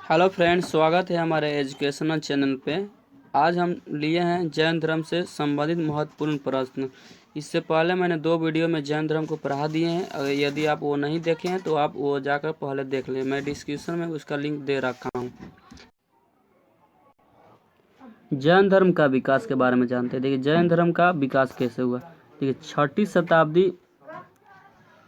Hello friends, स्वागत है हमारे एजुकेशनल चैनल पे। आज हम लिए हैं जैन धर्म से संबंधित महत्वपूर्ण प्रश्न। इससे पहले मैंने 2 वीडियो में जैन धर्म को पढ़ा दिए हैं। अगर यदि आप वो नहीं देखे हैं तो आप वो जाकर पहले देख लें। मैं डिस्क्रिप्शन में उसका लिंक दे रखा हूँ। जैन धर्म का विकास के बारे में जानते हैं। देखिए, जैन धर्म का विकास कैसे हुआ। देखिए, 6ठी शताब्दी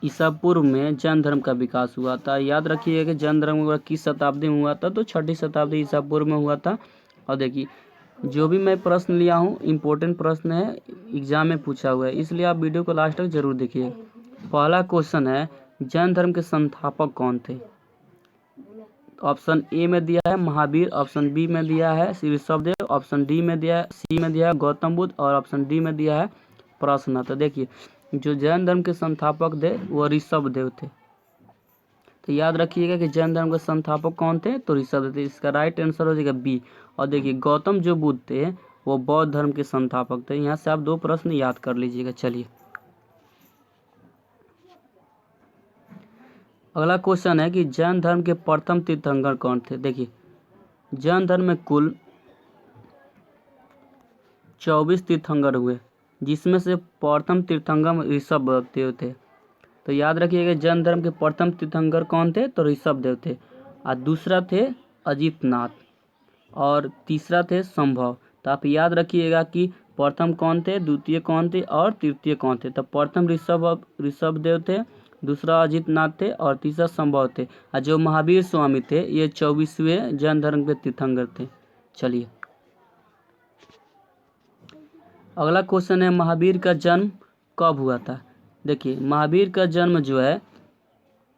ईसा पूर्व में जैन धर्म का विकास हुआ था। याद रखिए कि जैन धर्म किस शताब्दी में हुआ था, तो 6ठी शताब्दी ईसा पूर्व में हुआ था। और देखिए, जो भी मैं प्रश्न लिया हूँ इम्पोर्टेंट प्रश्न है, एग्जाम में पूछा हुआ है, इसलिए आप वीडियो को लास्ट तक जरूर देखिए। पहला क्वेश्चन है, जैन धर्म के संस्थापक कौन थे। ऑप्शन ए में दिया है महावीर, ऑप्शन बी में दिया है ऋषभदेव, ऑप्शन डी में दिया है, सी में दिया है गौतम बुद्ध, और ऑप्शन डी में दिया है प्रश्न। तो देखिए, जो जैन धर्म के संस्थापक थे वो ऋषभदेव थे। तो याद रखिएगा कि जैन धर्म के संस्थापक कौन थे, तो ऋषभदेव थे। इसका राइट आंसर हो जाएगा बी। और देखिए, गौतम जो बुद्ध थे वो बौद्ध धर्म के संस्थापक थे। यहाँ से आप 2 प्रश्न याद कर लीजिएगा। चलिए, अगला क्वेश्चन है कि जैन धर्म के प्रथम तीर्थंकर कौन थे। देखिए, जैन धर्म में कुल 24 तीर्थंकर हुए, जिसमें से प्रथम तीर्थंकर ऋषभदेव थे। तो याद रखिएगा, जैन धर्म के प्रथम तीर्थंकर कौन थे, तो ऋषभदेव थे। और दूसरा थे अजितनाथ, और तीसरा थे संभव। तो आप याद रखिएगा कि प्रथम कौन थे, द्वितीय कौन थे और तृतीय कौन थे। तो प्रथम ऋषभदेव थे, दूसरा अजितनाथ थे और तीसरा संभव थे। और जो महावीर स्वामी थे ये 24वें जैन धर्म के तीर्थंकर थे। चलिए, अगला क्वेश्चन है, महावीर का जन्म कब हुआ था। देखिए, महावीर का जन्म जो है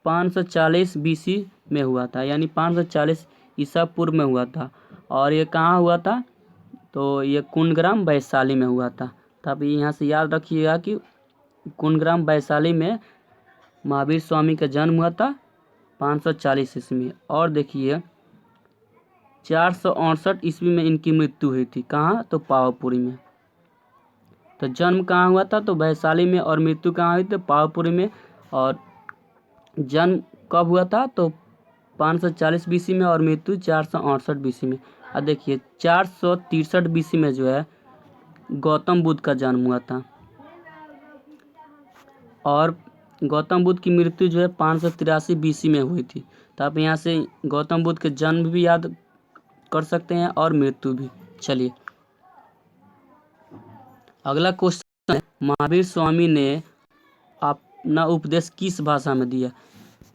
540 बीसी में हुआ था, यानी 540 ईसा पूर्व में हुआ था। और ये कहाँ हुआ था, तो ये कुंडग्राम वैशाली में हुआ था। तो आप यहाँ से याद रखिएगा कि कुंडग्राम वैशाली में महावीर स्वामी का जन्म हुआ था 540 ईस्वी में। और देखिए, 468 ईस्वी में इनकी मृत्यु हुई थी। कहाँ, तो पावापुरी में। तो जन्म कहाँ हुआ था, तो वैशाली में, और मृत्यु कहाँ हुई थी, पावापुरी में। और जन्म कब हुआ था, तो 540 बीसी में, और मृत्यु 468 बीसी में। और देखिए, 463 बीसी में जो है गौतम बुद्ध का जन्म हुआ था, और गौतम बुद्ध की मृत्यु जो है 583 बीसी में हुई थी। तो आप यहाँ से गौतम बुद्ध के जन्म भी याद कर सकते हैं और मृत्यु भी। चलिए, अगला क्वेश्चन है, महावीर स्वामी ने अपना उपदेश किस भाषा में दिया।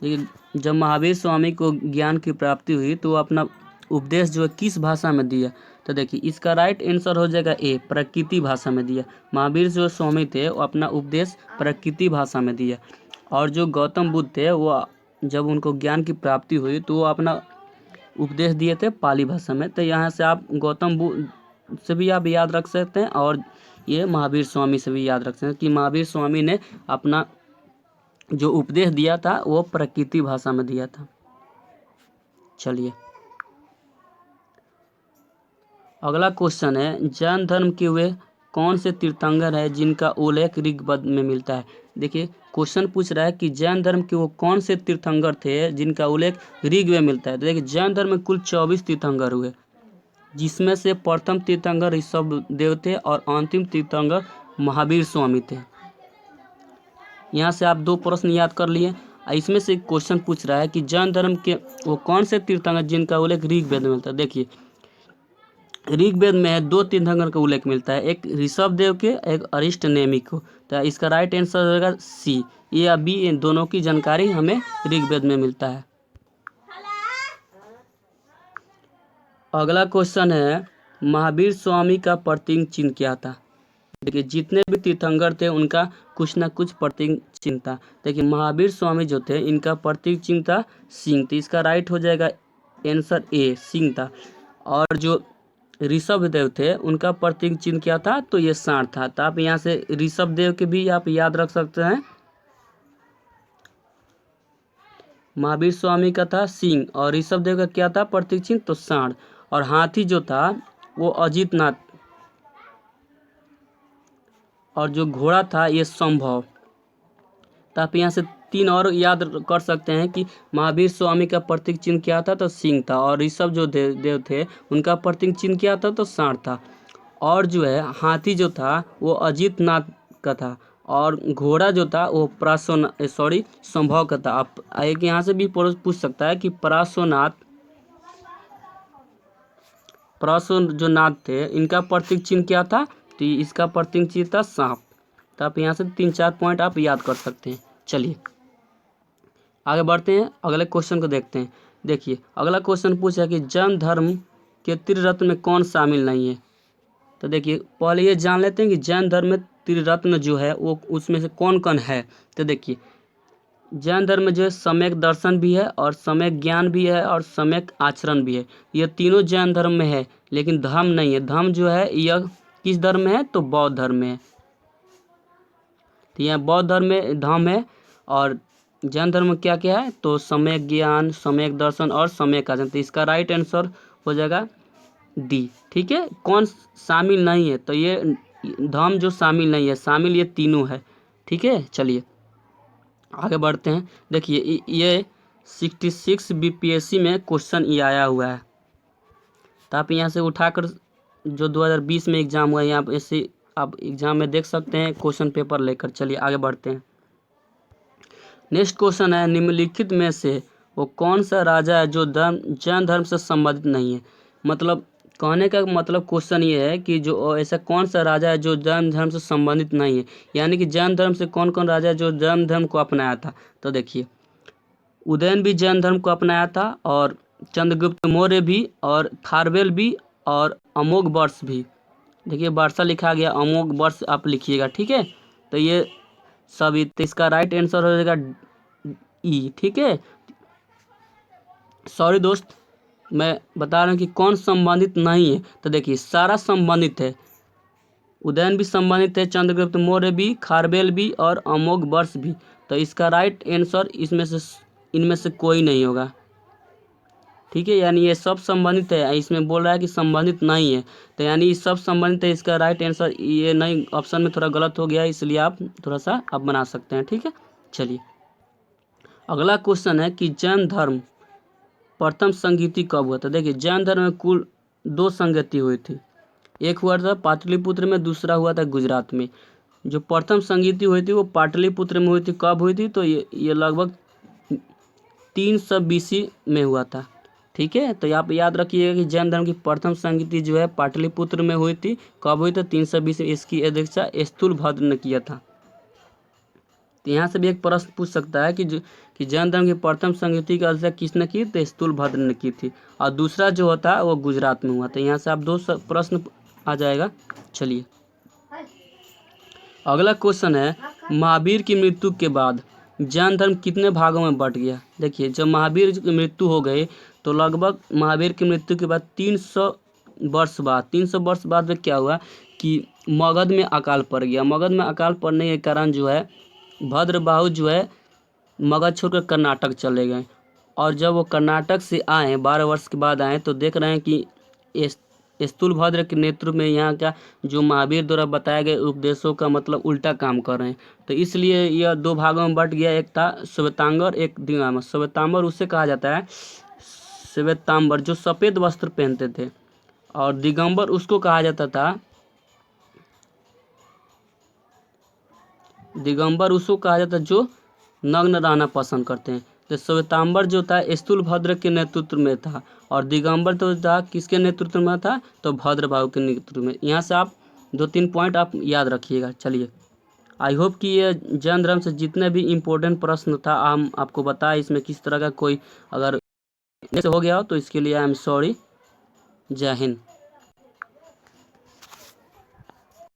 देखिए, जब महावीर स्वामी को ज्ञान की प्राप्ति हुई तो वो अपना उपदेश जो है किस भाषा में दिया। तो देखिए, इसका राइट आंसर हो जाएगा ए, प्रकृति भाषा में दिया। महावीर जो स्वामी थे वो अपना उपदेश प्रकृति भाषा में दिया। और जो गौतम बुद्ध थे वो जब उनको ज्ञान की प्राप्ति हुई तो वो अपना उपदेश दिए थे पाली भाषा में। तो यहाँ से आप गौतम बुद्ध से भी आप याद रख सकते हैं, और ये महावीर स्वामी से भी याद रख सकते हैं कि महावीर स्वामी ने अपना जो उपदेश दिया था वो प्रकृति भाषा में दिया था। चलिए, अगला क्वेश्चन है, जैन धर्म के वे कौन से तीर्थंकर है जिनका उल्लेख ऋग्वेद में मिलता है। देखिए, क्वेश्चन पूछ रहा है कि जैन धर्म के वो कौन से तीर्थंकर थे जिनका उल्लेख ऋग्वेद में मिलता है। तो देखिए, जैन धर्म में कुल 24 तीर्थंकर हुए, जिसमें से प्रथम तीर्थंकर ऋषभदेव थे और अंतिम तीर्थंकर महावीर स्वामी थे। यहाँ से आप 2 प्रश्न याद कर लिए। इसमें से क्वेश्चन पूछ रहा है कि जैन धर्म के वो कौन से तीर्थंकर जिनका उल्लेख ऋग्वेद में मिलता है। देखिए, ऋग्वेद में 2 तीर्थंकर का उल्लेख मिलता है, एक ऋषभदेव के, एक अरिष्टनेमि को। तो इसका राइट आंसर होगा सी। ए या बी, इन दोनों की जानकारी हमें ऋग्वेद में मिलता है। अगला क्वेश्चन है, महावीर स्वामी का प्रतीक चिन्ह क्या था। देखिए, जितने भी तीर्थंकर थे उनका कुछ ना कुछ प्रतीक चिन्ह था। देखिए, महावीर स्वामी जो थे इनका प्रतीक चिन्ह था सिंह। तो इसका राइट हो जाएगा आंसर ए, सिंह था। और जो ऋषभदेव थे उनका प्रतीक चिन्ह क्या था, तो ये सांड था। तो आप यहाँ से ऋषभदेव के भी आप याद रख सकते हैं। महावीर स्वामी का था सिंह, और ऋषभदेव का क्या था प्रतीक चिन्ह, तो सांड। और हाथी जो था वो अजितनाथ, और जो घोड़ा था ये संभव। तो आप यहाँ से तीन और याद कर सकते हैं कि महावीर स्वामी का प्रतीक चिन्ह क्या था, तो सिंह था। और ऋषभ जो देव थे उनका प्रतीक चिन्ह क्या था, तो सांड था। और जो है हाथी जो था वो अजित नाथ का था। और घोड़ा जो था वो संभव का था। आप एक यहाँ से भी पूछ सकता है कि पराशो जो नाथ थे इनका प्रतीक चिन्ह क्या था, तो इसका प्रतीक चिन्ह था सांप। तो आप यहाँ से 3-4 पॉइंट आप याद कर सकते हैं। चलिए आगे बढ़ते हैं, अगले क्वेश्चन को देखते हैं। देखिए अगला क्वेश्चन पूछा कि जैन धर्म के त्रिरत्न में कौन शामिल नहीं है। तो देखिए पहले ये जान लेते हैं कि जैन धर्म में त्रिरत्न जो है वो उसमें से कौन कौन है। तो देखिए जैन धर्म में जो है सम्यक दर्शन भी है और सम्यक ज्ञान भी है और सम्यक आचरण भी है। ये तीनों जैन धर्म में है, लेकिन धम्म नहीं है। धम्म जो है यह किस धर्म में है, तो बौद्ध धर्म में है। तो यहाँ बौद्ध धर्म में धम्म है और जैन धर्म में क्या क्या है, तो सम्यक ज्ञान, सम्यक दर्शन और सम्यक आचरण। तो इसका राइट आंसर हो जाएगा डी। ठीक है, कौन शामिल नहीं है, तो ये धम्म जो शामिल नहीं है, शामिल ये तीनों है। ठीक है, चलिए आगे बढ़ते हैं। देखिए ये 66 बीपीएससी में क्वेश्चन ये आया हुआ है। तो आप यहाँ से उठाकर जो 2020 में एग्जाम हुआ है यहाँ ऐसे आप एग्जाम में देख सकते हैं क्वेश्चन पेपर लेकर। चलिए आगे बढ़ते हैं। नेक्स्ट क्वेश्चन है निम्नलिखित में से वो कौन सा राजा है जो जैन धर्म से संबंधित नहीं है। मतलब कहने का मतलब क्वेश्चन ये है कि जो ऐसा कौन सा राजा है जो जैन धर्म से संबंधित नहीं है, यानी कि जैन धर्म से कौन कौन राजा है जो जैन धर्म को अपनाया था। तो देखिए उदयन भी जैन धर्म को अपनाया था और चंद्रगुप्त मौर्य भी और खारवेल भी और अमोघ वर्ष भी। देखिए वर्षा लिखा गया, अमोघ वर्ष आप लिखिएगा। ठीक है, तो ये सभी, तो इसका राइट आंसर हो जाएगा ई। ठीक है, सॉरी दोस्त मैं बता रहा हूँ कि कौन संबंधित नहीं है। तो देखिए सारा संबंधित है, उदयन भी संबंधित है, चंद्रगुप्त मौर्य भी, खारवेल भी और अमोघ वर्ष भी। तो इसका राइट आंसर इनमें से कोई नहीं होगा। ठीक है, यानी ये सब संबंधित है, इसमें बोल रहा है कि संबंधित नहीं है, तो यानी सब संबंधित है। इसका राइट आंसर ये नहीं, ऑप्शन में थोड़ा गलत हो गया, इसलिए आप थोड़ा सा आप बना सकते हैं। ठीक है, चलिए अगला क्वेश्चन है कि जैन धर्म प्रथम संगीति कब हुआ था। देखिए जैन धर्म में कुल 2 संगति हुई थी, एक हुआ था पाटलिपुत्र में, दूसरा हुआ था गुजरात में। जो प्रथम संगीति हुई थी वो पाटलिपुत्र में हुई थी। कब हुई थी, तो ये लगभग 300 BC में हुआ था। ठीक है, तो आप याद रखिएगा कि जैन धर्म की प्रथम संगीति जो है पाटलिपुत्र में हुई थी। कब हुई थी, 300 BC। इसकी अध्यक्षता स्थूलभद्र ने किया था। तो यहाँ से भी एक प्रश्न पूछ सकता है कि जैन धर्म की प्रथम संगीति की अध्यक्षता किसने की, तो स्थूलभद्र ने की थी। और दूसरा जो होता है वो गुजरात में हुआ था। यहाँ से आप 2 प्रश्न आ जाएगा। चलिए अगला क्वेश्चन है महावीर की मृत्यु के बाद जैन धर्म कितने भागों में बंट गया। देखिए जब महावीर की मृत्यु हो गई तो लगभग महावीर की मृत्यु के बाद 300 वर्ष बाद में क्या हुआ कि मगध में अकाल पड़ गया। मगध में अकाल पड़ने के कारण जो है भद्रबाहु जो है मगध छोड़कर कर्नाटक चले गए। और जब वो कर्नाटक से आए 12 वर्ष के बाद आए तो देख रहे हैं कि स्थूलभद्र के नेतृत्व में यहाँ का जो महावीर द्वारा बताए गए उपदेशों का मतलब उल्टा काम कर रहे हैं। तो इसलिए यह 2 भागों में बट गया, एक था श्वेतांबर, एक दिगंबर। श्वेतांबर उसे कहा जाता है, श्वेतांबर जो सफ़ेद वस्त्र पहनते थे, और दिगंबर उसको कहा जाता था, दिगंबर उसको कहा जाता जो नग्न रहना पसंद करते हैं। तो श्वेतांबर जो था स्थूलभद्र के नेतृत्व में था और दिगंबर तो था किसके नेतृत्व में था, तो भद्रबाहु के नेतृत्व में। यहाँ से आप 2-3 पॉइंट आप याद रखिएगा। चलिए आई होप कि ये जैन धर्म से जितने भी इम्पोर्टेंट प्रश्न था हम आपको बताए, इसमें किस तरह का कोई अगर हो गया हो तो इसके लिए आई एम सॉरी। जय हिंद।